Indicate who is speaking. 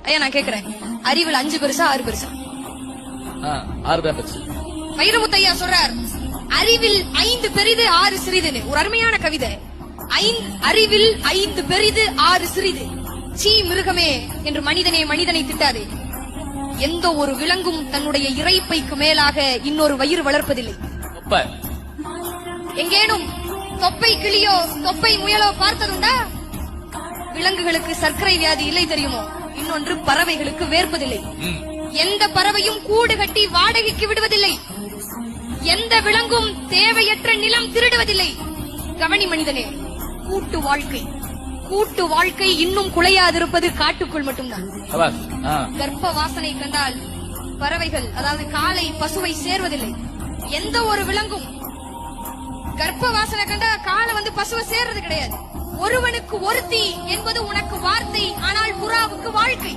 Speaker 1: ஐயா நான் கேக்குறேன், அறிவில் 5 பெருசா 6 பெருசா?
Speaker 2: 6 தான் பெருசு.
Speaker 1: வைரமுத்தையா சொல்றார், அறிவில் 5 பெரிது 6 சிறிதுன்னு. ஒரு அருமையான கவிதை. அறிவில் 5 பெரிது 6 சிறிது. சீ மிருகமே என்று மனிதனை திட்டாதே. எந்த ஒரு விலங்கும் தன்னுடைய இறைப்பைக்கு மேலாக இன்னொரு வயிறு வளர்ப்பதில்லை. எங்கேனும் தொப்பை கிளியோ தொப்பை முயலோ பார்த்ததுண்டா? விலங்குகளுக்கு சர்க்கரை வியாதி இல்லை தெரியுமோ? இன்னொன்று பறவைகளுக்கு வேர்ப்பதில்லை. எந்த பறவையும் கூடு கட்டி வாடகைக்கு விடுவதில்லை. எந்த விலங்கும் தேவையற்ற நிலம் திருடுவதில்லை. கவனி மனிதனே, கூட்டு வாழ்க்கை இன்னும் குலையாதிருப்பது காட்டுக்குள் மட்டும்தான். கர்ப்ப வாசனை கண்டால் பறவைகள், அதாவது காளை பசுவை சேர்வதில்லை. எந்த ஒரு விலங்கும் கர்ப்ப வாசனை கண்டா காளை வந்து பசுவை சேர்றது கிடையாது. ஒருவனுக்கு ஒருத்தி என்பது உனக்கு வார்த்தை, ஆனால் புறாவுக்கு வாழ்க்கை.